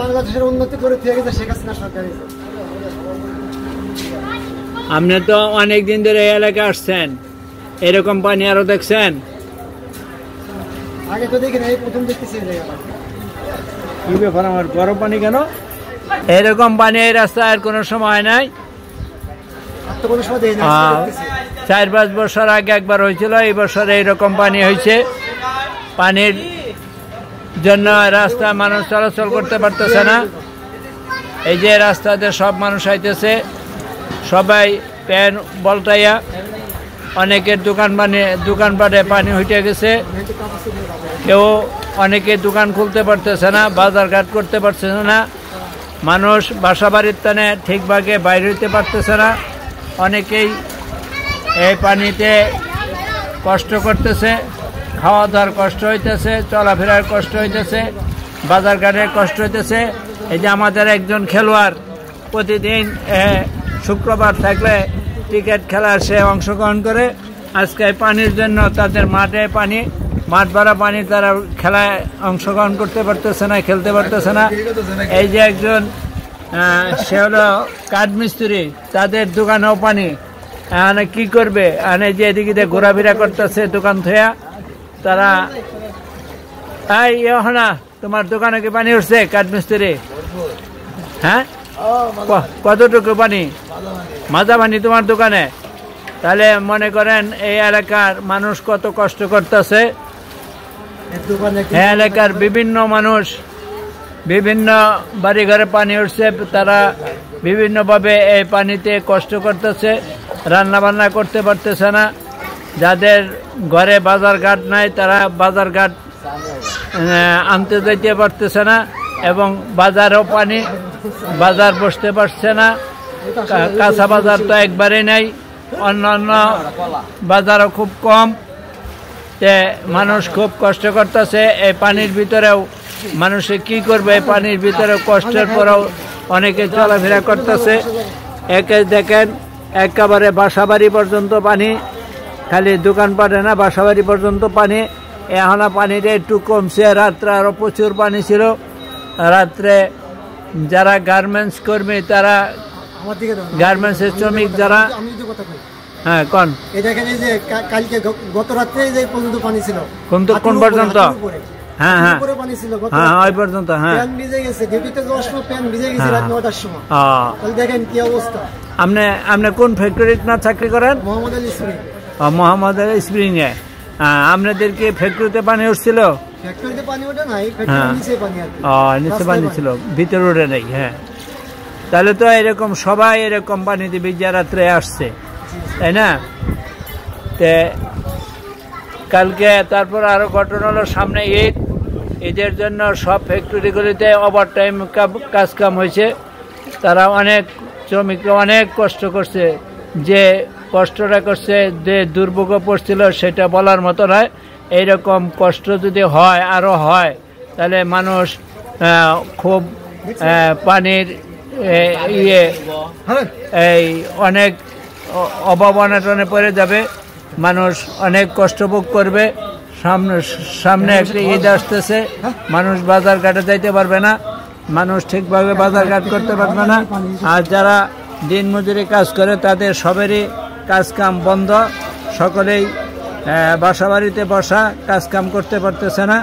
বাংলাদেশের উন্নতি করে দিয়ে গেছে শেখ হাসিনা সরকার। আপনি তো অনেক দিন ধরে এই এলাকায় আসছেন, এরকম পানি আরো দেখছেন? আগে তো দেখি না, এই প্রথম দেখতেছি এই জায়গাটা। কি ব্যাপার, আমার গরম পানি কেন? এরকম পানি এই রাস্তায় কোনো সময় নাই। 4-5 বছর আগে একবার হয়েছিল, এই বছর এইরকম পানি হয়েছে। পানির জন্য রাস্তায় মানুষ চলাচল করতে পারতেছে না। এই যে রাস্তাতে সব মানুষ আইতেছে, সবাই প্যান বলটাইয়া, অনেকের দোকানপাটে পানি হইতে গেছে। কেউ অনেকে দোকান খুলতে পারতেছে না, বাজারঘাট করতে পারতেছে না। মানুষ বাসা বাড়ির টানে ঠিকভাবে বাইরে হইতে পারতেছে না। অনেকেই এই পানিতে কষ্ট করতেছে, খাওয়া দাওয়ার কষ্ট হইতেছে, চলাফেরার কষ্ট হইতেছে, বাজারঘাটের কষ্ট হইতেছে। এই যে আমাদের একজন খেলোয়াড় প্রতিদিন শুক্রবার থাকলে ক্রিকেট খেলার সে অংশগ্রহণ করে। আজকে পানির জন্য তাদের মাঠ ভরা পানি, তারা খেলায় অংশগ্রহণ করতে পারতেছে না, খেলতে পারতেছে না। এই যে একজন সে হলো কাঠমিস্ত্রি, তাদের দোকানেও পানি, কি করবে? যে এদিকে ঘোরাফেরা করতেছে দোকান থয়া, তারা না তোমার দোকানে কি পানি উঠছে কাঠমিস্ত্রি? হ্যাঁ, কতটুকু পানি? মাজা পানি তোমার দোকানে? তাহলে মনে করেন এই এলাকার মানুষ কত কষ্ট করতেছে। এলাকার বিভিন্ন মানুষ বিভিন্ন বাড়ি ঘরে পানি উঠছে, তারা বিভিন্নভাবে এই পানিতে কষ্ট করতেছে, রান্না বান্না করতে পারতেছে না। যাদের ঘরে বাজারঘাট নাই, তারা বাজারঘাট আনতে যেতে পারতেছে না, এবং বাজারও পানি, বাজার বসতে পারছে না। কাঁচা বাজার তো একবারেই নাই, অন্যান্য বাজারও খুব কম। মানুষ খুব কষ্ট করতেছে এই পানির ভিতরেও। মানুষে কি করবে এই পানির ভিতরে? কষ্টের পরেও অনেকে চলাফেরা করতেছে। একে দেখেন একেবারে বাসাবাড়ি পর্যন্ত পানি, খালি দোকানপাটে না, বাসাবাড়ি পর্যন্ত পানি। এখন পানিটা একটু কমছে, রাত্রে আরো প্রচুর পানি ছিল। রাত্রে যারা গার্মেন্টস কর্মী, তারা গার্মেন্টসের শ্রমিক যারা, হ্যাঁ কোন গত রাত্রে যে পর্যন্ত পানি ছিল, কোন পর্যন্ত? হ্যাঁ হ্যাঁ হ্যাঁ, ওই পর্যন্ত। হ্যাঁ, দেখেন কি অবস্থা। আপনি কোন ফ্যাক্টরিতে না চাকরি করেন? মোহাম্মদ আলী স্প্রিং এ। আপনাদের কি ফ্যাক্টরিতে পানি উঠছিল? নিচে পানি ছিল, ভিতরে ওঠে নাই। হ্যাঁ, তাহলে তো এরকম সবাই এরকম পানিতে ভিজা রাত্রে আসছে, তাই না? কালকে তারপর আরো ঘটনা হলো, সামনে ঈদের জন্য সব ফ্যাক্টরিগুলিতে ওভারটাইম কাজকাম হয়েছে। তারা অনেক শ্রমিকরা অনেক কষ্ট করছে। যে কষ্টটা করছে, যে দুর্ভোগ পড়ছিল, সেটা বলার মতো নয়। এইরকম কষ্ট যদি হয়, আরো হয়, তাহলে মানুষ খুব পানির এই অনেক অভাব অনটনে পড়ে যাবে। মানুষ অনেক কষ্ট ভোগ করবে। সামনে একটা ঈদ আসতেছে, মানুষ বাজার ঘাটে যাইতে পারবে না, মানুষ ঠিকভাবে বাজার ঘাট করতে পারবে না। আর যারা দিন মজুরি কাজ করে, তাদের সবেরই কাজকাম বন্ধ। সকলেই বাসা বাড়িতে বসা, কাজকাম করতে পারতেছে না।